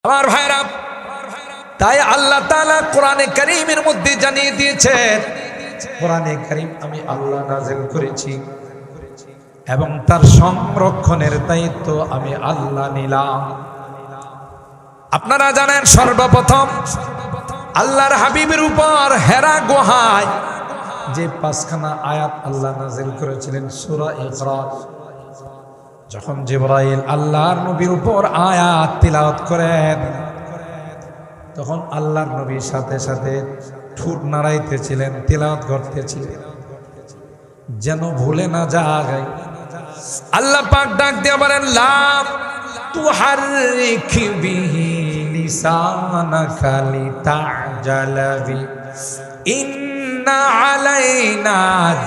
আমার ভাইরা, তাই আল্লাহ তাআলা কোরআনে কারীমের মধ্যে জানিয়ে দিয়েছেন, কোরআনে কারীম আমি আল্লাহ নাযিল করেছি এবং তার সংরক্ষণের দায়িত্ব আমি আল্লাহ নিলাম। আপনারা জানেন সর্বপ্রথম আল্লাহর হাবিবের উপর হেরা গুহায় যে 5খানা আয়াত আল্লাহ নাযিল করেছিলেন সূরা ইকরা। যখন জিবরাইল আল্লাহর নবীর উপর আয়াত তিলাওয়াত করেন, তখন আল্লাহর নবীর সাথে সাথে ঠোঁট নাড়াইতেছিলেন, তিলাওয়াত করতেছিলেন যেন ভুলে না যায়। আল্লাহ পাক ডাক দিয়ে বলেন, লা তুহাররিক বিহি লিসানাকা লিতা'জালা বি ইন্না আলাইনা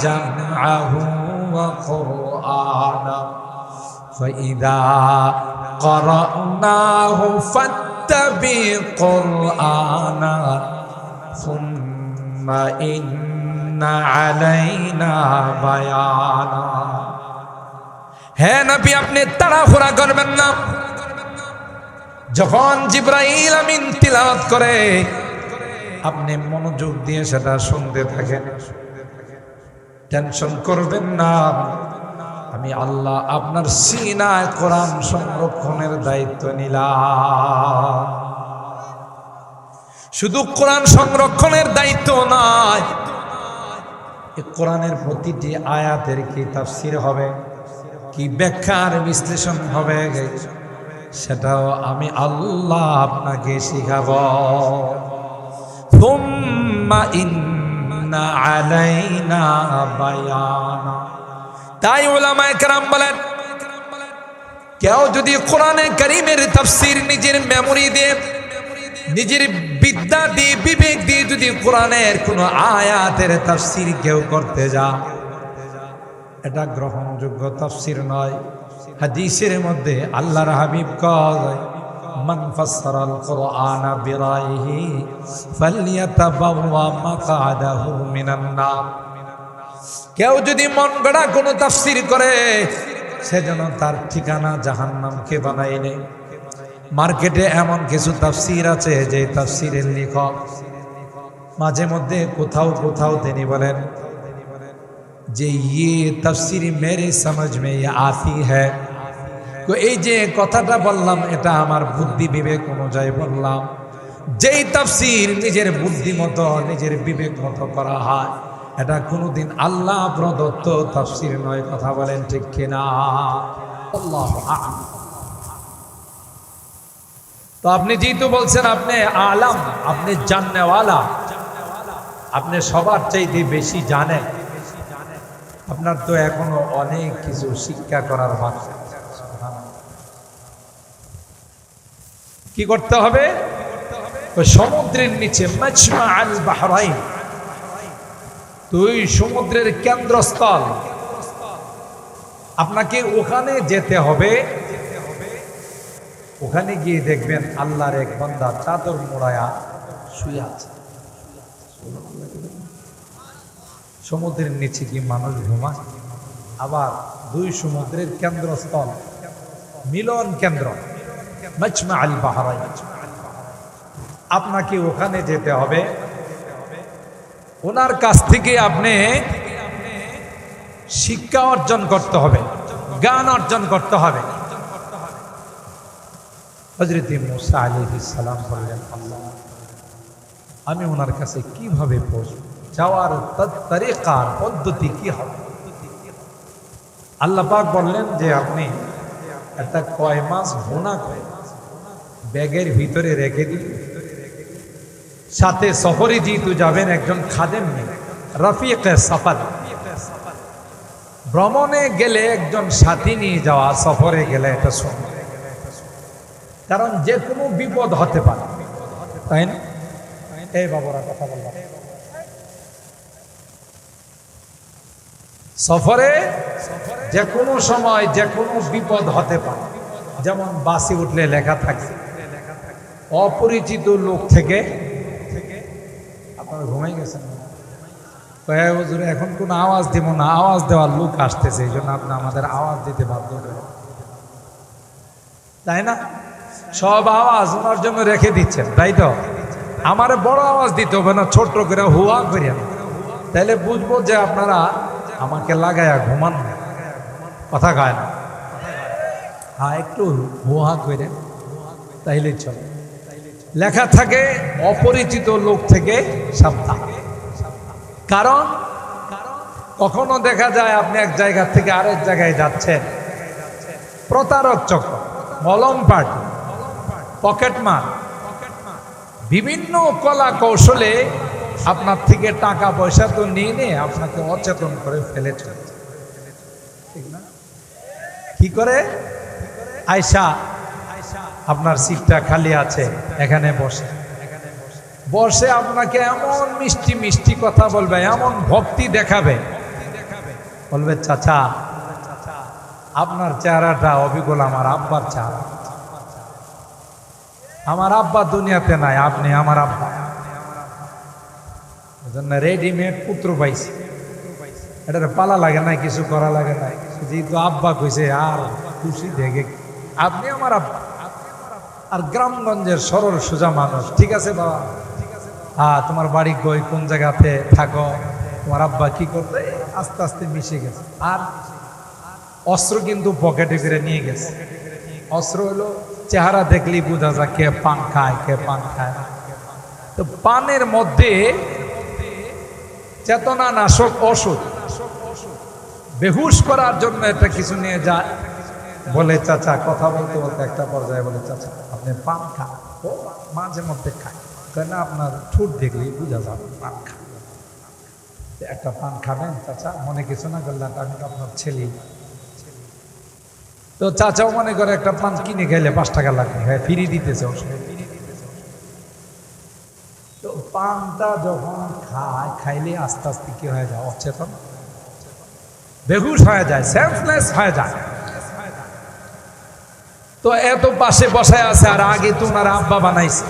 জামআহু ওয়া কুরআনা ফাইদা ক্বরানাহু ফাত্তাবি কুরআনা সুম্মা ইন্না আলাইনা বায়ানা। হে নবী, আপনি তাড়াহুড়া করবেন না। যখন জিবরাইল আমিন তিলাওয়াত করে আপনি মনোযোগ দিয়ে সেটা শুনতে থাকেন, টেনশন করবেন না। আমি আল্লাহ আপনার সিনায় কোরআন সংরক্ষণের দায়িত্ব নিলাম। শুধু কোরআন সংরক্ষণের দায়িত্ব নয়, এই কোরআনের প্রতিটি আয়াতের কি তাফসীর হবে, কি ব্যাখ্যার বিশ্লেষণ হবে, সেটাও আমি আল্লাহ আপনাকে শিখাবো। সুম্মা ইন্না আলাইনা বায়ানা। তাই উলামায়ে কেরাম বলেন, কেউ যদি কোরআনে কারীমের তাফসীর নিজের মেমোরি দিয়ে, নিজের বিদ্যা দিয়ে, বিবেক দিয়ে যদি কোরআনের কোন আয়াতের তাফসীর কেউ করতে যায়, এটা গ্রহণযোগ্য তাফসীর নয়। হাদিসের মধ্যে আল্লাহর হাবিব কয়, মান ফাসসারাল কুরআনা বিরাইহি ফালইয়াতাবাওয়া মাকআদাহু মিনান নার। কেউ যদি মন গড়া কোনো তাফসীর করে, সেজন্য তার ঠিকানা জাহান্নামকে বানায় নেয়। মার্কেটে এমন কিছু তাফসীর আছে যে তাফসীরের লেখক মাঝে মধ্যে কোথাও কোথাও তিনি বলেন যে ইয়ে তফসির মেরে সমঝ মে আতি হ্যায়। তো এই যে কথাটা বললাম, এটা আমার বুদ্ধি বিবেক অনুযায়ী বললাম। যেই তফসির নিজের বুদ্ধি মতো, নিজের বিবেক মতো করা হয়, এটা কোনোদিন আল্লাহ প্রদত্ত তফসির নয়। কথা বলেন ঠিক কিনা? আল্লাহু আ'লাম। তো আপনি যেহেতু বলছেন আপনি আলাম, আপনি জাননেওয়ালা, আপনি সবার চাইতে বেশি জানেন, আপনার তো এখনো অনেক কিছু শিক্ষা করার বাকি। কি করতে হবে? সমুদ্রের নিচে মাজমা আল বাহরাইন, দুই সমুদ্রের কেন্দ্রস্থল, আপনাকে ওখানে যেতে হবে। ওখানে গিয়ে দেখবেন আল্লাহর এক বান্দা চাদর মোড়ায়া শুয়ে আছে। সমুদ্রের নিচে কি মানুষ ঘুমায়? আবার দুই সমুদ্রের কেন্দ্রস্থল, মিলন কেন্দ্র মাজমা আল বাহরাইন, আপনাকে ওখানে যেতে হবে। ওনার কাছ থেকে আপনি শিক্ষা অর্জন করতে হবে, জ্ঞান অর্জন করতে হবে। হযরত মুসা আলাইহিস সালাম বললেন, আল্লাহ, আমি ওনার কাছে কিভাবে পৌঁছব? যাওয়ার তরিকার পদ্ধতি কি হবে? আল্লাহ পাক বললেন যে আপনি একটা কয় মাছ ভুনা করে ব্যাগের ভিতরে রেখে দিন। সাথে সফরে যেহেতু যাবেন, একজন খাদেম নেই, রফিকে সফর, ভ্রমণে গেলে একজন সাথী নিয়ে যাওয়া, সফরে গেলে এটা শুনুন, কারণ যে কোনো বিপদ হতে পারে, তাই না? এই বাবুরা কথা বললাম, সফরে যে কোনো সময় যে কোনো বিপদ হতে পারে। যেমন বাসে উঠলে লেখা থাকে অপরিচিত লোক থেকে, আপনারা ঘুমাই গেছেন, হুজুর এখন কোনো আওয়াজ দিব না, আওয়াজ দেওয়ার লোক আসতেছে, এই জন্য আপনি আমাদের আওয়াজ দিতে বাধ্য করেন, তাই না? সব আওয়াজ ওনার জন্য রেখে দিচ্ছেন, তাই তো? আমার বড় আওয়াজ দিতে হবে না, ছোট করে হুয়া করিয়া, তাহলে বুঝবো যে আপনারা আমাকে লাগায়া ঘুমান, কথা কয় না। হ্যাঁ, একটু হুয়া করে তাইলে চলে। লেখা থাকে অপরিচিত লোক থেকে সাবধান। কারণ কখনো দেখা যায় আপনি এক জায়গা থেকে আরেক জায়গায় যাচ্ছেন, প্রতারক চক্র, মলম পার্টি, পকেটমার, বিভিন্ন কলা কৌশলে আপনার থেকে টাকা পয়সা তো নিয়ে আপনাকে অচেতন করে ফেলে চলেছে, ঠিক না? কি করে? আয়সা আপনার সিটটা খালি আছে, এখানে বসে বসে আপনাকে এমন মিষ্টি মিষ্টি কথা বলবে, এমন ভক্তি দেখাবে, বলবে চাচা আপনার চেহারাটা অবিকল আমার আব্বার চেহারা, আমার আব্বা দুনিয়াতে নাই, আপনি আমার আব্বা। এজন্য রেডিমেড পুত্র পাইছি, এটা পালা লাগে না, কিছু করা লাগে না, যেহেতু আব্বা কইছে আর খুশি দেখে আপনি আমার আব্বা। আর গ্রামগঞ্জের সরল সোজা মানুষ, ঠিক আছে বাবা, হ্যাঁ তোমার বাড়ি কই, কোন জায়গাতে থাকো, তোমার আব্বা কি করতে, আস্তে আস্তে মিশে গেছে। আর অস্ত্র কিন্তু পকেটে করে নিয়ে গেছে। অস্ত্র হলো চেহারা দেখলেই বোঝা যায় কে পান খায়, কে পান খায়। তো পানের মধ্যে চেতনা নাশক ওষুধ, বেহুশ করার জন্য এটা কিছু নিয়ে যায়। বলে চাচা, কথা বলতে বলতে একটা পর্যায়ে বলে চাচা আপনি পান খান? ও মাঝে মধ্যে খায়, কেন আপনার ঠোঁট দেখলেই বোঝা যাবে পান খান। একটা পান খাবেন চাচা? মনে কিছু না করলে, আমি তো আপনার ছেলে। তো চাচাও মনে করে একটা পান কিনে খেলে 5 টাকা লাগবে, হ্যাঁ ফ্রি দিতেছে। তো পানটা যখন খাইলে আস্তে আস্তে কি হয়ে যায়, অচেতন, বেহুশ হয়ে যায়, সেন্সলেস হয়ে যায়। তো এত পাশে বসায় আছে, আর আগে তো ওনার আব্বা বানাইছে।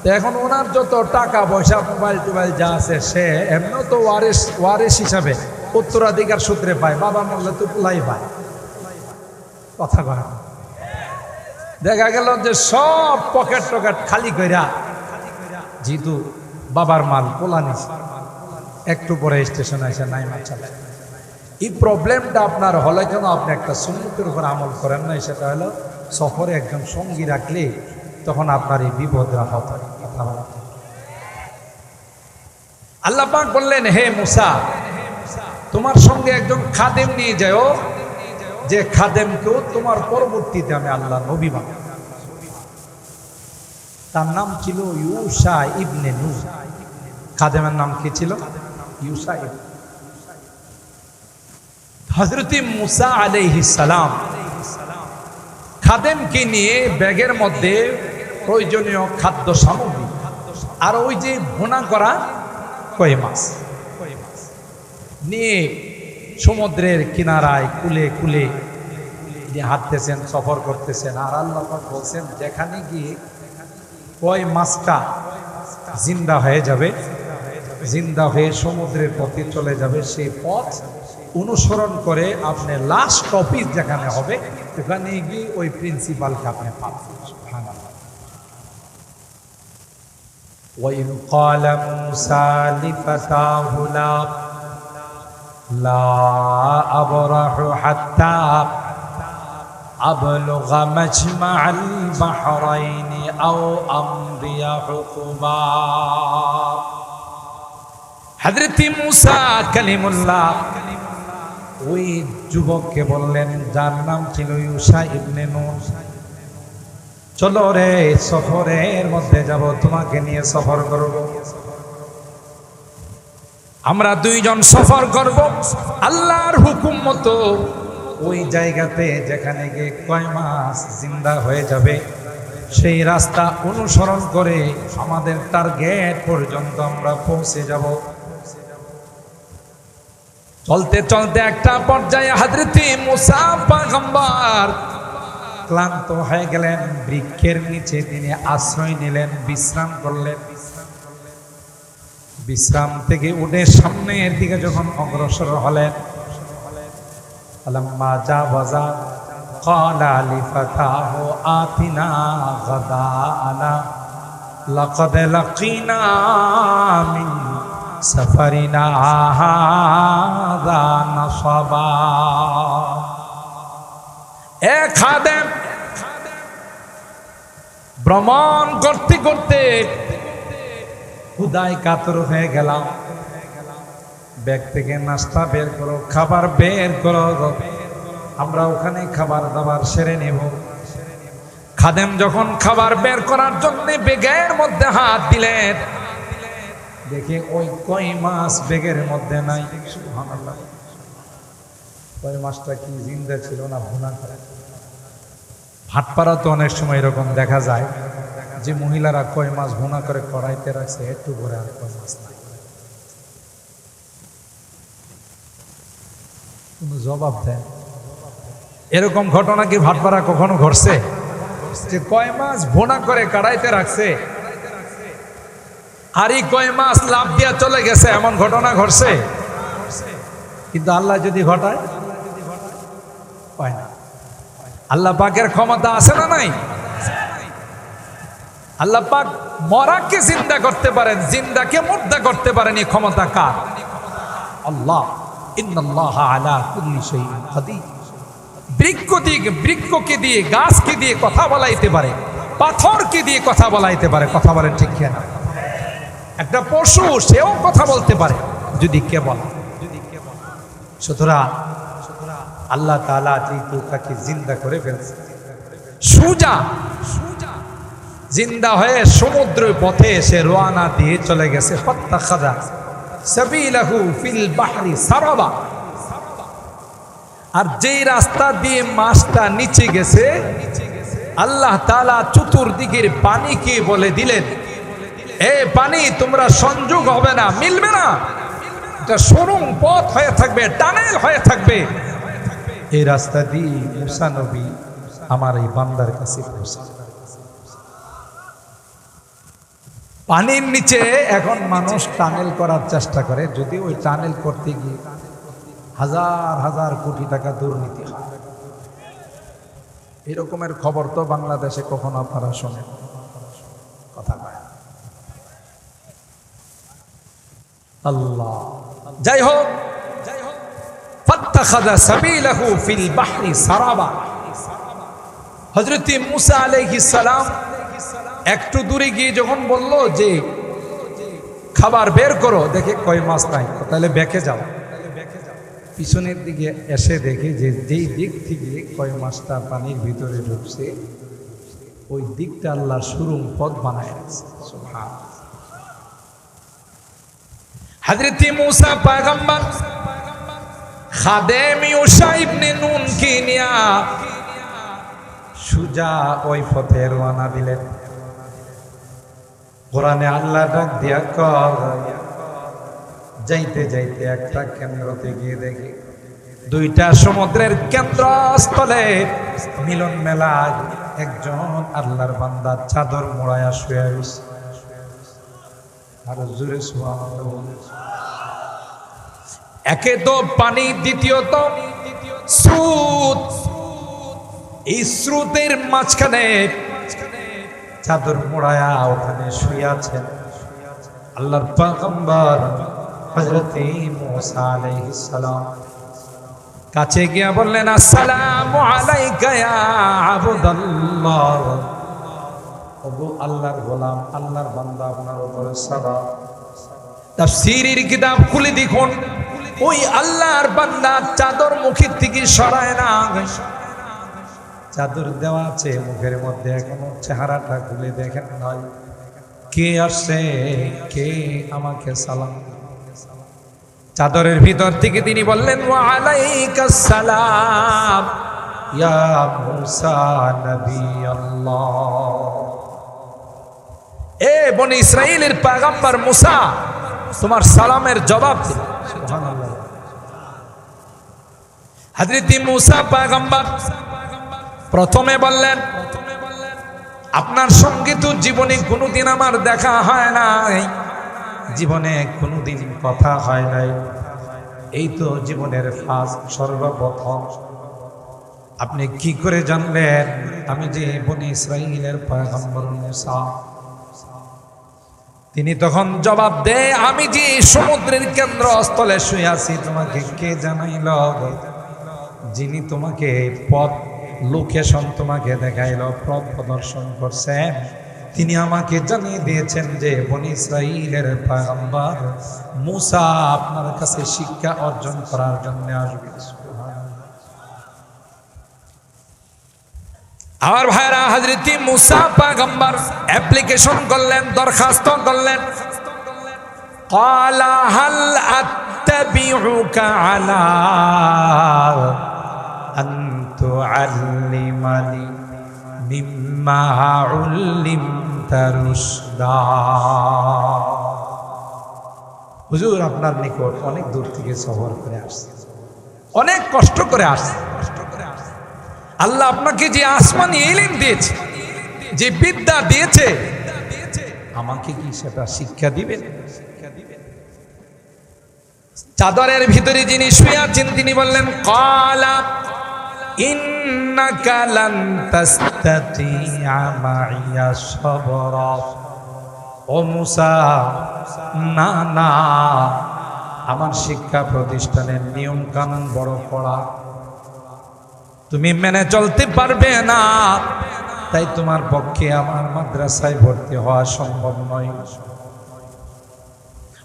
তো এখন ওনার যত টাকা পয়সা, মোবাইল টোবাইল যা আছে, সে এমনি তো ওয়ারিস হিসাবে উত্তরাধিকার সূত্রে পায়, বাবা মরলে তো পোলাই পায়, কথা কয়। দেখা গেল যে সব পকেট টকেট খালি কইরা, যেহেতু বাবার মাল পোলা নিছে, একটু পরে স্টেশনে এসে নাই মাল চালে। এই প্রবলেমটা আপনার হলে কেন আপনি একটা সুন্নতের উপর আমল করেন না, সেটা হলো সফরে একজন সঙ্গী রাখলে তখন আপনার এই বিপদরা হতো। আল্লাহ পাক বললেন, হে মুসা তোমার সঙ্গে একজন খাদেম নিয়ে যাও, যে খাদেমকেও তোমার পরবর্তীতে আমি আল্লাহ নবী বানাবো। তার নাম ছিল ইউসা ইবনে নূহ। খাদেমের নাম কি ছিল? ইউসা ইবনে। হযরত মুসা আলাইহিস সালাম খাদেমকে নিয়ে ব্যাগের মধ্যে প্রয়োজনীয় খাদ্য সামগ্রী আর ওই যে ভুনা করা কই মাছ নিয়ে সমুদ্রের কিনারায় কুলে কুলে হাঁটতেছেন, সফর করতেছেন। আর আল্লাহ পাক বলছেন, যেখানে গিয়ে কই মাছটা জিন্দা হয়ে যাবে, জিন্দা হয়ে সমুদ্রের পথে চলে যাবে, সেই পথ অনুসরণ করে আপনি লাস্ট অফিস যেখানে হবে ওখানে গিয়ে ওই প্রিন্সিপালকে আপনি পাবেন। সুবহানাল্লাহ। وَإِذْ قَالَ مُوسَى لِفَتَاهُ لَا أَبْرَحُ حَتَّى أَبْلُغَ مَجْمَعَ الْبَحْرَيْنِ أَوْ أَمْضِيَ حُقُبًا। হযরত মুসা কালিমুল্লাহ ওই যুবককে বললেন, যার নাম ছিল ইউসা ইবনে নূহ, চলো রে সফরের মধ্যে যাব, তোমাকে নিয়ে সফর করব। আমরা দুইজন সফর করব আল্লাহর হুকুম মতো ওই জায়গাতে, যেখানে গিয়ে কয় মাছ জিন্দা হয়ে যাবে, সেই রাস্তা অনুসরণ করে আমাদের টার্গেট পর্যন্ত আমরা পৌঁছে যাব। চলতে চলতে একটা পর্যায়ে হযরত মুসা পয়গম্বর ক্লান্ত হয়ে গেলেন। বৃক্ষের নিচে তিনি আশ্রয় নিলেন, বিশ্রাম করলেন। বিশ্রাম থেকে উঠে সামনের দিকে যখন অগ্রসর হলেন, ফালাম্মা জাওয়াজা ক্বালা লিফাতাহু আতিনা গাদাআনা লাকাদ লাকিনা মিন সাফারিনা হাযা নাসাবা। এ খাদেম, ভ্রমণ করতে করতে ক্ষুধায় কাতর হয়ে গেলাম, ব্যাগ থেকে নাস্তা বের করো, খাবার বের করো, আমরা ওখানে খাবার দাবার সেরে নেব। খাদেম যখন খাবার বের করার জন্য ব্যাগের মধ্যে হাত দিলেন, দেখে ওই কই মাছ ব্যাগের মধ্যে নাই। সুবহানাল্লাহ, কই মাছটা কি জিন্দা ছিল না ভুনা করা? ভাটপাড়া তো অনেক সময় এরকম দেখা যায় যে মহিলারা কই মাছ ভুনা করে কড়াইতে রাখছে, একটু করে আর কই মাছ নাই, কোনো জবাব দেন। এরকম ঘটনা কি ভাটপাড়া কখনো ঘটছে যে কয় মাছ ভুনা করে কড়াইতে রাখছে আর এই কয় মাছ লাভ দিয়া চলে গেছে, এমন ঘটনা ঘটছে? কিন্তু আল্লাহ যদি ঘটায়, পায় না। আল্লাহ পাকের ক্ষমতা আছে না নাই? আল্লাহ পাক মরাকে জিন্দা করতে পারেন, জিন্দাকে মুর্দা করতে পারেন। এই ক্ষমতা কার? আল্লাহ। ইন্নাল্লাহা আলা কুল্লি শাইইন কাদির। বৃক্ষকে দিয়ে, গাছকে দিয়ে কথা বলাইতে পারে, পাথরকে দিয়ে কথা বলাইতে পারে। কথা বলেন ঠিক কিনা? একটা পশু, সেও কথা বলতে পারে যদি কে বলে। সুতরাং আল্লাহ তাআলা তাকে জিন্দা করে ফেলছে। সুজা জিন্দা হয়ে সমুদ্র পথে সে রওনা দিয়ে চলে গেছে। ফাত্তাখাযা সাবিলাহু ফিল বাহরি সারাবা। আর যেই রাস্তা দিয়ে মাছটা নিচে গেছে, আল্লাহ তাআলা চতুর্দিকের পানিকে বলে দিলেন, এ পানি তোমরা সংযোগ হবে না, মিলবে না, এটা সুড়ঙ্গ পথ হয়ে থাকবে, টানেল হয়ে থাকবে। এই রাস্তা দিয়ে মুসা নবী আমার এই বান্দার কাছে পৌঁছান। পানির নিচে এখন মানুষ টানেল করার চেষ্টা করে, যদি ওই টানেল করতে গিয়ে হাজার হাজার কোটি টাকা দুর্নীতি হয়। এরকমের খবর তো বাংলাদেশে কখনো আপনারা শোনেন? কথা কয় আল্লাহ। যাই হোক, ফাত্তাখাযা সাবিলাহু ফিল বাহরি সারাবা। হযরত মুসা আলাইহিস সালাম একটু দূরে গিয়ে যখন বলল যে খাবার বের করো, দেখে কই মাছ নাই, তাহলে বেঁকে যাও। পিছনের দিকে এসে দেখে যে যেই দিক থেকে কই মাছটা পানির ভিতরে ঢুকছে, ওই দিকটা আল্লাহ সুড়ঙ্গ পথ বানায় রাখছে। সুবহানাল্লাহ। হযরত মুসা পয়গম্বর খাদেম ইউশা ইবনে নুন কে নিয়া সুজা ওই পথে রওনা দিলেন। কোরআনে আল্লাহ ডাক দিয়া কয়, যাইতে যাইতে একটা কেন্দ্রতে গিয়ে দেখি দুইটা সমুদ্রের কেন্দ্রস্থলে মিলন মেলায় একজন আল্লাহর বান্দা চাদর মোড়ায়া শুয়ে রয়েছে। আর জোরে সুবহানাল্লাহ। একে তো পানি, দ্বিতীয়ত স্রোত। এই স্রোতের মাঝখানে চাদর মোড়ায়া ওখানে শুয়ে আছেন আল্লাহর পয়গম্বর হযরত মুসা আলাইহিস সালাম। কাছে গিয়া বললেন, আসসালামু আলাইকা ইয়া আবদুল্লাহ। ওগো আল্লাহর গোলাম, আল্লাহর বান্দা, আপনার উপরে সালাম। তাফসীরের কিতাব খুলে দেখুন, ওই আল্লাহর বান্দা চাদর মুখের থেকে সরায় না। চাদর দেওয়া আছে মুখের মধ্যে, এখনো চেহারাটা খুলে দেখেন নাই। কে আসছে, কে আমাকে সালাম? চাদরের ভিতর থেকে তিনি বললেন, ওয়া আলাইকাস সালাম ইয়া মুসা নবী আল্লাহ। এ বনি ইসরাইলের পয়গম্বর মুসা, তোমার সালামের জবাব দিন। সুবহানাল্লাহ। হযরত মুসা পয়গম্বর প্রথমে বললেন, আপনার সঙ্গে তো জীবনে কোনোদিন আমার দেখা হয় নাই, জীবনে কোনোদিন কথা হয় নাই, এই তো জীবনের ফার্স্ট, সর্বপ্রথম। আপনি কি করে জানলেন আমি যে বনি ইসরাইলের পয়গম্বর মুসা? তিনি তখন জবাব দেয়, আমি যে সমুদ্রের কেন্দ্রস্থলে শুয়ে আছি তোমাকে কে জানাইল? যিনি তোমাকে পথ লোকেশন তোমাকে দেখাইল, পথ প্রদর্শন করছেন, তিনি আমাকে জানিয়ে দিয়েছেন যে বনি ইসরাইলের পয়গম্বর মুসা আপনার কাছে শিক্ষা অর্জন করার জন্য আসবে। আমার ভাইরা, হযরত মুসা পয়গম্বর অ্যাপ্লিকেশন করলেন, দরখাস্ত করলেন। ক্বালা হাল আত্তাবিউকা আলা আন তুআল্লিমানি মিম্মা উল্লিমতা রুশদা। হুজুর, আপনার নিকট অনেক দূর থেকে সফর করে আসছে, অনেক কষ্ট করে আসছে। আল্লাহ আপনাকে যে আসমানি ইলম দিয়েছে, যে বিদ্যা দিয়েছে, আমাকে কি সেটা শিক্ষা দিবেন? চাদরের ভিতরে যিনি শুয়ে আছেন তিনি বললেন, ক্বালা ইন্নাকা লান তাসতাতিআ মাইয়া সাবরা। ও মুসা, না না, আমার শিক্ষা প্রতিষ্ঠানের নিয়ম কানুন বড় কড়া, তুমি মেনে চলতে পারবে না, তাই তোমার পক্ষে আমার মাদ্রাসায় ভর্তি হওয়া সম্ভব নয়।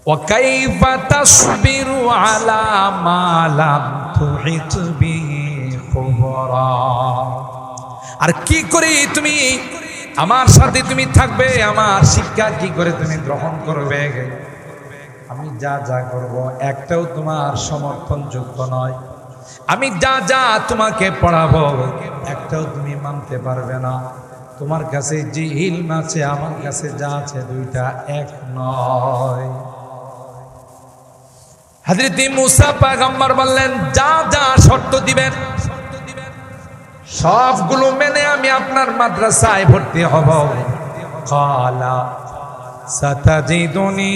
ওয়া কাইফা তাসবিরু আলা মা লাম তুহিত বিহি খুবরা। আর কি করে তুমি আমার সাথে তুমি থাকবে, আমার শিক্ষা কি করে তুমি গ্রহণ করবে? আমি যা যা করব একটাও তোমার সমর্থনযোগ্য নয়। আমি যা যা তোমাকে পড়াবো একটাও তুমি মানতে পারবে না। তোমার কাছে যে ইলম আছে আমার কাছে যা আছে দুইটা এক নয়। হযরত মুসা পয়গম্বর বললেন, যা যা শর্ত দিবেন সবগুলো মেনে আমি আপনার মাদ্রাসায় ভর্তি হব। ক্বালা সাতাজিদুনি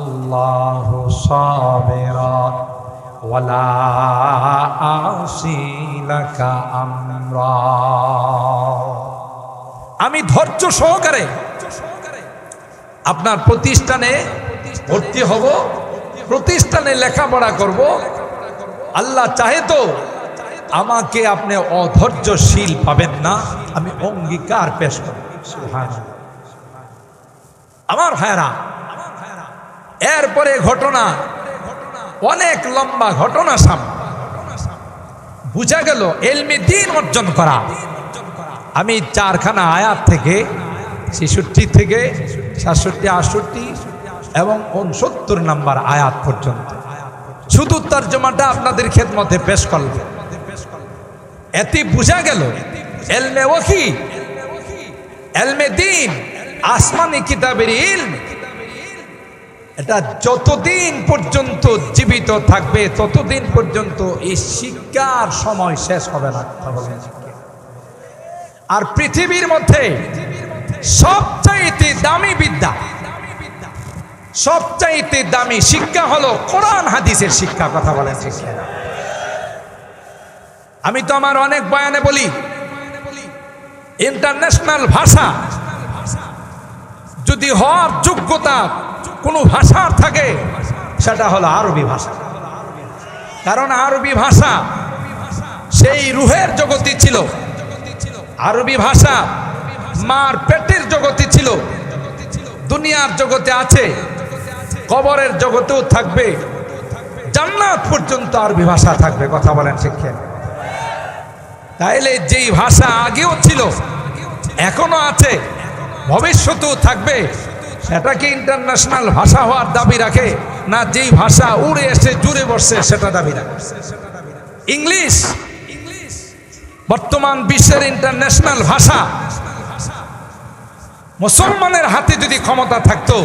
ইনশাআল্লাহু সাবিরা ওয়ালা আসি লাকা আমরা। আমি ধৈর্য সহকারে আপনার প্রতিষ্ঠানে ভর্তি হব, প্রতিষ্ঠানে লেখাপড়া করব। আল্লাহ চাহে তো আমাকে আপনি অধৈর্যশীল পাবেন না, আমি অঙ্গীকার পেশ করব। সুবহানাল্লাহ। আমার ভাইরা, এরপরে ঘটনা অনেক লম্বা ঘটনা, সামনে বুঝা গেল ইলমে দ্বীন অর্জন করা। আমি চারখানা আয়াত থেকে 66 থেকে 67, 68 এবং 69 নম্বর আয়াত পর্যন্ত শুধু তরজমাটা আপনাদের খেদমতে পেশ করলাম। এতে বুঝা গেল ইলমে ওয়াহি, ইলমে দ্বীন, আসমানি কিতাবের ইলম, এটা যতদিন পর্যন্ত জীবিত থাকবে ততদিন পর্যন্ত এই শিক্ষার সময় শেষ হবে না। আর পৃথিবীর মধ্যে সবচাইতে দামি বিদ্যা, সবচাইতে দামি শিক্ষা হলো কোরআন হাদিসের শিক্ষা। কথা বলেন ঠিক না? আমি তো আমার অনেক বয়ানে বলি, ইন্টারন্যাশনাল ভাষা যদি হওয়ার যোগ্যতা কোনো ভাষার থাকে সেটা হলো আরবি ভাষা। কারণ আরবি ভাষা সেই রুহের জগতে ছিল, আরবি ভাষা মার পেটের জগতে ছিল, দুনিয়ার জগতে আছে, কবরের জগতেও থাকবে, জান্নাত পর্যন্ত আরবি ভাষা থাকবে। কথা বলেন শিক্ষা। তাইলে যেই ভাষা আগেও ছিল, এখনো আছে, ভবিষ্যতেও থাকবে, সেটাকে ইন্টারন্যাশনাল ভাষা হওয়ার দাবি রাখে না যেই ভাষা উড়ে এসে জুড়ে বসছে সেটা দাবি রাখে? ইংলিশ বর্তমান বিশ্বের ইন্টারন্যাশনাল ভাষা। মুসলমানের হাতে যদি ক্ষমতা থাকতো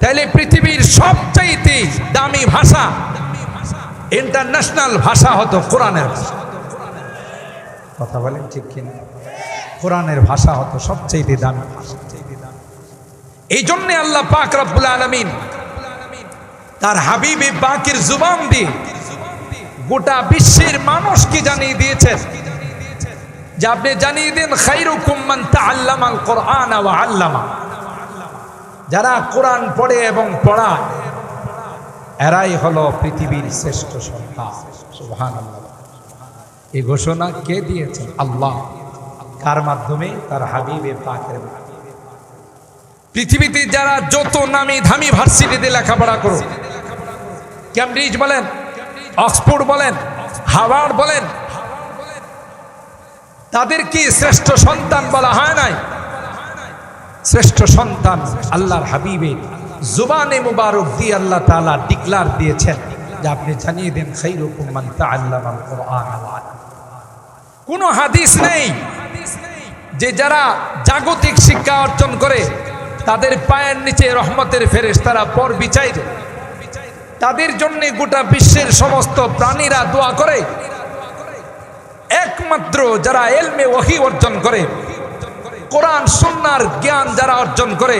তাহলে পৃথিবীর সবচাইতে দামি ভাষা, ইন্টারন্যাশনাল ভাষা হতো কোরআনের ভাষা। কথা বলেন ঠিক কিনা? কোরআনের ভাষা হতো সবচাইতে দামি ভাষা। এই জন্যে আল্লাহ পাক রব্বুল আলামিন তার হাবিবে পাকের জুবান দিয়ে গোটা বিশ্বের মানুষকে জানিয়ে দিয়েছেন যে আপনি জানিয়ে দেন খায়রুকুম মান তাআল্লামাল কুরআন ওয়া আল্লামা, যারা কোরআন পড়ে এবং পড়ায় এরাই হলো পৃথিবীর শ্রেষ্ঠ সন্তান। সুবহানাল্লাহ। এই ঘোষণা কে দিয়েছেন? আল্লাহ। কার মাধ্যমে? তার হাবিবে পাকের মাধ্যমে। পৃথিবীতে যারা যত নামি দামি ভার্সিটিতে লেখাপড়া করো, ক্যামব্রিজ বলেন, অক্সফোর্ড বলেন, হার্ভার্ড বলেন, তাদের কি শ্রেষ্ঠ সন্তান বলা হয় নাই? শ্রেষ্ঠ সন্তান আল্লাহর হাবিবের জুবানে মুবারক দিয়ে আল্লাহ তাআলা ডিক্লার দিয়েছেন যে আপনি জানিয়ে দেন খায়রুকুম মান তাআল্লামাল কুরআন ওয়া আল্লামা। কোনো হাদিস নেই যে যারা জাগতিক শিক্ষা অর্জন করে তাদের পায়ের নিচে রহমতের ফেরেশতারা পর বিছাই দেয়, তাদের জন্য গোটা বিশ্বের সমস্ত প্রাণীরা দোয়া করে। একমাত্র যারা ইলমে ওহী অর্জন করে, কোরআন সুন্নাহর জ্ঞান যারা অর্জন করে,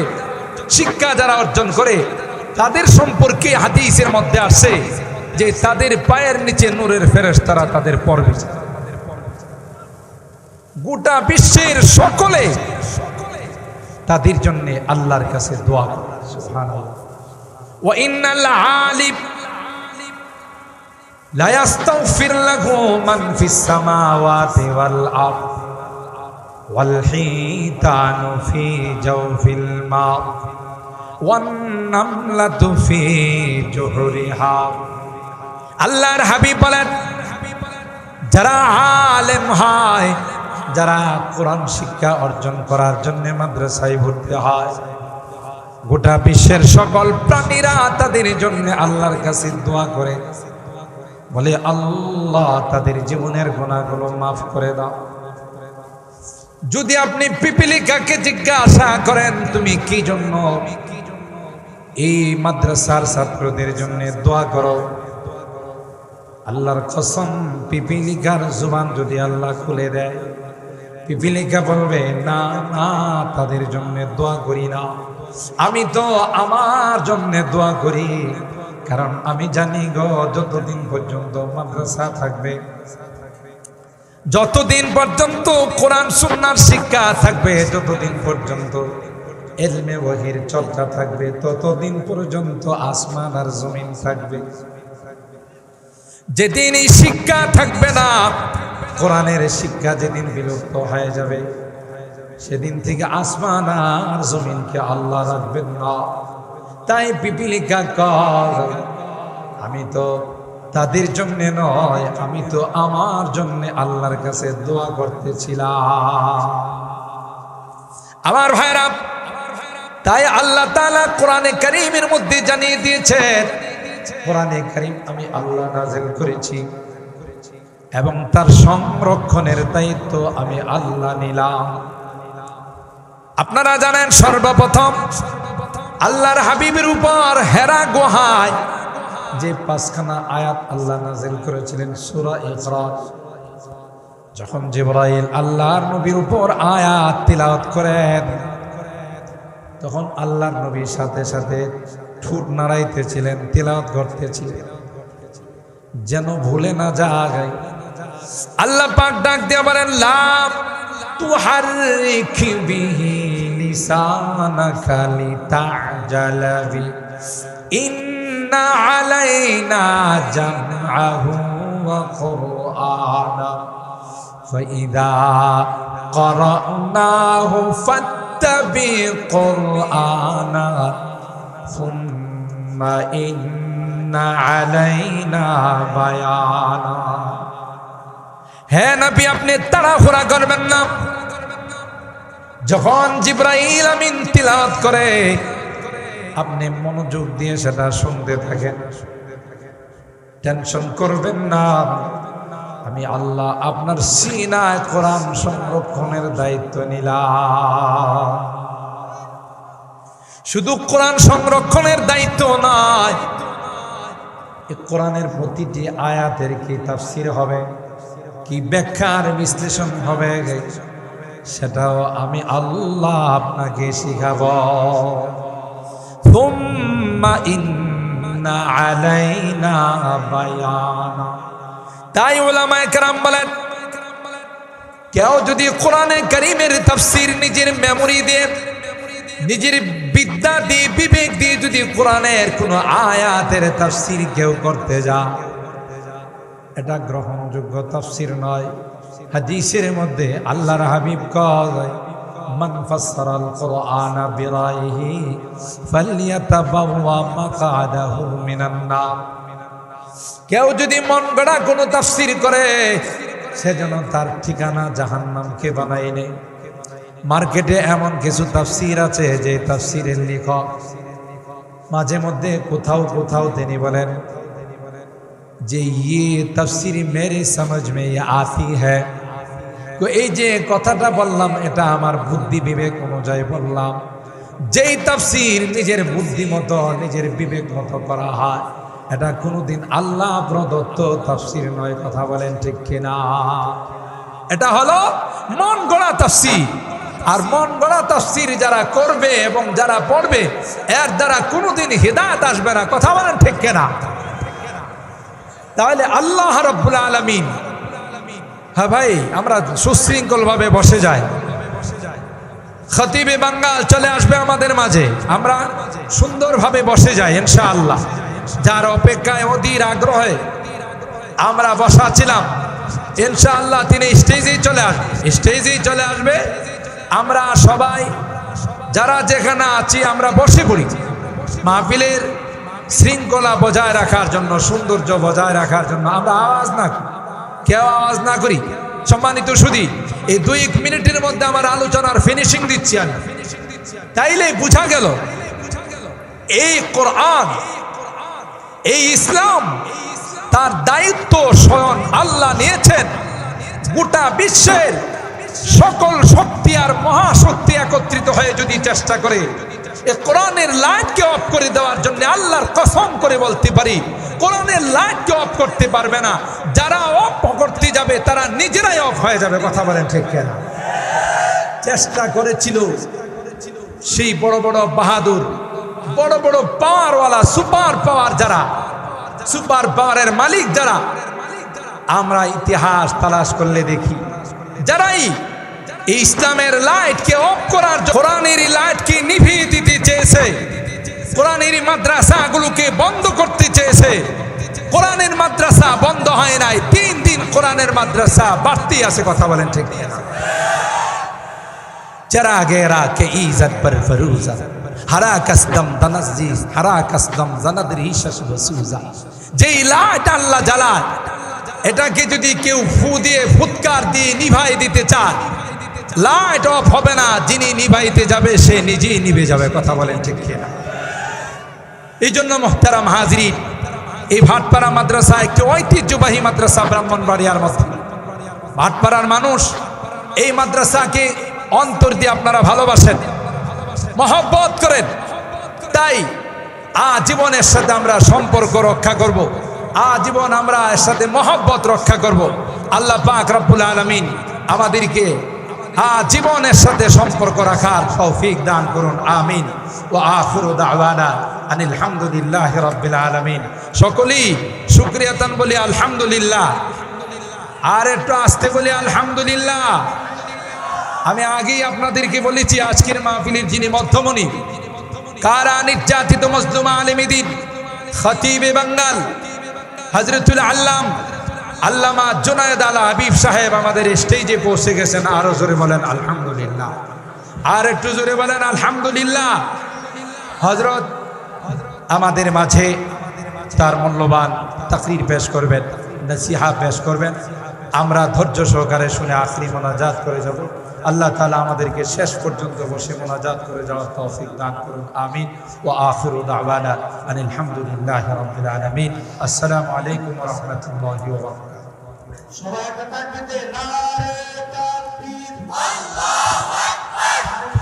শিক্ষা যারা অর্জন করে, তাদের সম্পর্কে হাদিসের মধ্যে আসে যে তাদের পায়ের নিচে নূরের ফেরেশতারা তাদের পর বিছায়। গোটা বিশ্বের সকলে তাদের জন্য আল্লাহর কাছে দোয়া করে। সুবহানাল্লাহ। ওয়া ইন্নাল আলিম লা ইস্তাগফির লাহু মান ফিস সামাওয়াতি ওয়াল আরদ ওয়াল হিতানু ফি জাওফিল মা ওয়ান নামলাতু ফি জুহরিহা। আল্লাহর হাবিব বলেন, যারা আলেম হয়, যারা কোরআন শিক্ষা অর্জন করার জন্য মাদ্রাসায় ভর্তি হয়, গোটা বিশ্বের সকল প্রাণীরা তাদের জন্য আল্লাহর কাছে দোয়া করে, বলে আল্লাহ তাদের জীবনের গুনাহগুলো মাফ করে দাও। যদি আপনি পিপিলিকাকে জিজ্ঞাসা করেন তুমি কি জন্য এই মাদ্রাসার ছাত্রদের জন্য দোয়া করো, আল্লাহর কসম পিপিলিকার জুবান যদি আল্লাহ খুলে দেয়, পিপিলিকা বলবে না না তাদের জন্য দোয়া করি না, আমি তো আমার জন্য দোয়া করি, কারণ আমি জানি গো যতদিন পর্যন্ত মাদ্রাসা থাকবে, যতদিন পর্যন্ত কোরআন সুন্নাহর শিক্ষা থাকবে, যতদিন পর্যন্ত ইলমে ওহীর চর্চা থাকবে, ততদিন পর্যন্ত আসমান আর জমিন থাকবে। যেদিন এই শিক্ষা থাকবে না, কোরআনের শিক্ষা যেদিন বিলুপ্ত হয়ে যাবে, সেদিন থেকে আসমান আর জমিনকে আল্লাহ রাখবেন না। তাই পিপিলিকা কর, আমি তো তাদের জন্য নয়, আমি তো আমার জন্য আল্লাহর কাছে দোয়া করতেছিলাম। আমার ভাইরা, তাই আল্লাহ তাআলা কোরআনে কারীমের মধ্যে জানিয়ে দিয়েছেন, কোরআনে কারীম আমি আল্লাহ নাযিল করেছি এবং তার সংরক্ষণের দায়িত্ব আমি আল্লাহ নিলাম। আপনারা জানেন সর্বপ্রথম আল্লাহর হাবিবের উপর হেরা গুহায় যে 5খানা আয়াত আল্লাহ নাযিল করেছিলেন সূরা ইকরা, যখন জিবরাইল আল্লাহর নবীর উপর আয়াত তিলাওয়াত করেন, তখন আল্লাহর নবীর সাথে সাথে ঠোঁট নাড়াইতেছিলেন, তিলাওয়াত করতেছিলেন যেন ভুলে না যায়। আল্লাহ পাক ডাক দিয়ে বলেন, লা তুহাররিক বিহি লিসানাকা লিতা'জালা বি ইন্না আলাইনা জামআহু ওয়া কুরআনা ফাইযা ক্বারানাহু ফাত্তাবি কুরআনা সুম্মা ইন্না আলাইনা বায়ানা। হে নবী, আপনি তাড়াহুড়া করবেন না। যখন জিবরাইল আমিন তিলাওয়াত করে, আপনি মনোযোগ দিয়ে সেটা শুনতে থাকেন, টেনশন করবেন না। আমি আল্লাহ আপনার সিনায় কোরআন সংরক্ষণের দায়িত্ব নিলাম। শুধু কোরআন সংরক্ষণের দায়িত্ব নয়, এই কোরআনের প্রতিটি আয়াতের কি তাফসীর হবে, কি ব্যাখ্যার বিশ্লেষণ হবে, সেটাও আমি আল্লাহ আপনাকে শিখাবো। সুম্মা আলাইনা বায়ানা। তাই উলামায়ে কেরাম বলেন, কেউ যদি কোরআনে কারীমের তাফসীর নিজের মেমোরি দিয়ে, নিজের বিদ্যা দিয়ে, বিবেক দিয়ে যদি কোরআনের কোন আয়াতের তাফসীর কেউ করতে যায়, এটা গ্রহণযোগ্য তাফসীর নয়। হাদিসের মধ্যে আল্লাহর হাবিব কয়, মান ফাসসারাল কুরআনা বিরাইহি ফালইয়াতাবাওয়া মাকআদাহু মিনান নার। কেউ যদি মন গড়া কোনো তাফসীর করে, সেজন্য তার ঠিকানা জাহান্নামকে বানাই নেয়। মার্কেটে এমন কিছু তাফসীর আছে যে তাফসীরের লেখক মাঝে মধ্যে কোথাও কোথাও তিনি বলেন যে ইয়ে তাফসীর মেরে সমঝ মে আতি হ্যায়। তো এই যে কথাটা বললাম, এটা আমার বুদ্ধি বিবেক অনুযায়ী বললাম। যেই তাফসীর নিজের বুদ্ধি মতো, নিজের বিবেক মতো করা হয়, এটা কোনোদিন আল্লাহ প্রদত্ত তাফসীর নয়। কথা বলেন ঠিক কিনা? এটা হলো মন গড়া তাফসীর। আর মন গড়া তাফসীর যারা করবে এবং যারা পড়বে, এর দ্বারা কোনোদিন হিদায়াত আসবে না। কথা বলেন ঠিক কিনা? তাহলে আল্লাহ রাব্বুল আলামিন, হ্যাঁ ভাই, আমরা সুশৃঙ্খল ভাবে বসে যাই। খতিবে বাঙ্গাল চলে আসবে আমাদের মাঝে, আমরা সুন্দরভাবে বসে যাই ইনশাআল্লাহ। যার অপেক্ষায় অধীর আগ্রহে আমরা বসা ছিলাম, ইনশাআল্লাহ তিনি স্টেজেই চলে আসবে। আমরা সবাই যারা যেখানে আছি আমরা বসে পড়ি, মাহফিলের শৃঙ্খলা বজায় রাখার জন্য, সৌন্দর্য বজায় রাখার জন্য আমরা কেউ আওয়াজ না করি। সম্মানিত সুধী, এই 2 মিনিটের মধ্যে আমার আলোচনার ফিনিশিং দিচ্ছি আমি। তাইলে বুঝা গেল এই কোরআন, এই ইসলাম, তার দায়িত্ব স্বয়ং আল্লাহ নিয়েছেন। গোটা বিশ্বের সকল শক্তি আর মহাশক্তি একত্রিত হয়ে যদি চেষ্টা করে এই কোরআনের লাইটকে অফ করে দেওয়ার জন্য, আল্লাহর কসম করে বলতে পারি, কোরআনের লাইটকে অফ করতে পারবে না। যারা অফ করতে যাবে তারা নিজেরাই অফ হয়ে যাবে। কথা বলেন ঠিক কিনা? চেষ্টা করেছিল সেই বড় বড় বাহাদুর, বড় বড় পাওয়ারওয়ালা, সুপার পাওয়ার যারা, সুপার পাওয়ারের মালিক যারা, আমরা ইতিহাস তালাশ করলে দেখি, যারাই এই ইসলামের লাইটকে অফ করার, কোরআনের লাইটকে নিভিয়ে দিতে চেয়েছে, কোরআনের মাদ্রাসাগুলোকে বন্ধ করতে চেয়েছে, কোরআনের মাদ্রাসা বন্ধ হয় নাই। 3 দিন কোরআনের মাদ্রাসা বাড়তি আছে। কথা বলেন ঠিক কিনা? चरा गेरा के इज्जत पर फरूजा हरा कसदम तनजीज हरा कसदम जनदरी शशब सूजा। যে লাইট আল্লাহ জ্বালায়, এটাকে যদি কেউ ফু দিয়ে, ফুৎকার দিয়ে নিভাই দিতে চায়, লাইট অফ হবে না। যিনি নিভাইতে যাবে সে নিজেই নিভে যাবে। কথা বলেন ঠিক কিনা? এই জন্য মুহতারাম হাজরিন, এই ভাটপাড়া মাদ্রাসা একটি ঐতিহ্যবাহী মাদ্রাসা ব্রাহ্মণবাড়িয়ার মধ্যে। ভাটপাড়ার মানুষ এই মাদ্রাসাকে অন্তর দিয়ে আপনারা ভালোবাসেন, মহব্বত করেন। তাই আজীবনের সাথে আমরা সম্পর্ক রক্ষা করব, আজীবন আমরা এর সাথে মহব্বত রক্ষা করব। আল্লাহ পাক রব্বুল আলামিন আমাদেরকে আজীবনের সাথে সম্পর্ক রাখার তৌফিক দান করুন। আমিন। ওয়া আখিরু দাওয়ানা আনিল হামদুলিল্লাহি রাব্বিল আলামিন। সকলেই শুকরিয়াতান বলি আলহামদুলিল্লাহ। আর একটু আস্তে বলি আলহামদুলিল্লাহ। আমি আগেই আপনাদেরকে বলেছি, আজকের মাহফিলের যিনি মধ্যমণি, কারা নির্যাতিত মজলুম আলেম দ্বীন, খতিবে বাঙ্গাল হযরতুল আল্লামা জুনায়েদ আল হাবিব সাহেব আমাদের স্টেজে পৌঁছে গেছেন। আরো জোরে বলেন আলহামদুলিল্লাহ। আর একটু জোরে বলেন আলহামদুলিল্লাহ। হযরত আমাদের মাঝে তার মূল্যবান তাকরীর পেশ করবেন, নসিহা পেশ করবেন। আমরা ধৈর্য সহকারে শুনে আখরি মোনাজাত করে যাব। আল্লাহ তাআলা আমাদেরকে শেষ পর্যন্ত বসে মোনাজাত করে যাওয়ার তৌফিক দান করুন। আমিন। ওয়া আখিরু দাওয়ানা আনিল হামদুলিল্লাহি রাব্বিল আলামিন। আসসালামু আলাইকুম ওয়া রাহমাতুল্লাহি ওয়া বারাকাতুহু। সবাই তাকবীর, নারে তাকবীর, আল্লাহু আকবার, নারে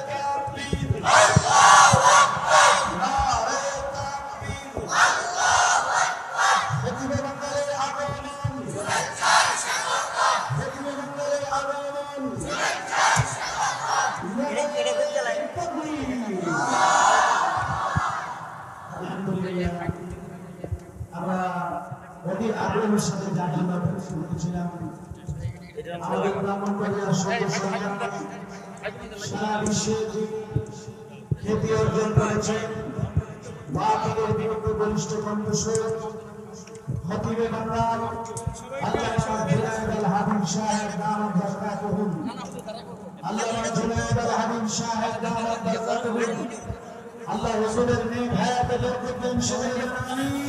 তাকবীর, আল্লাহু আকবার, নারে তাকবীর, আল্লাহু আকবার। খতিবে বাঙ্গালের আগমন, শুভেচ্ছার স্বাগতম। খতিবে বাঙ্গালের আগমন, শুভেচ্ছার স্বাগতম। আমাদের ব্রাহ্মণবাড়িয়ার সদস্য সারা বিশ্বে খ্যাতি অর্জন করেছে বাতিলের বিরুদ্ধে বলিষ্ঠ কণ্ঠস্বর খতিবে বাংলার আল্লামা জুনায়েদ আল হাবিব সাহেব দামাত বরকাতুহুম আল্লামা জুনায়েদ আল হাবিব সাহেব দামাত বরকাতুহুম আল্লাহ হুজুরের নেক হায়াতে বরকত দেন সবাই আমিন।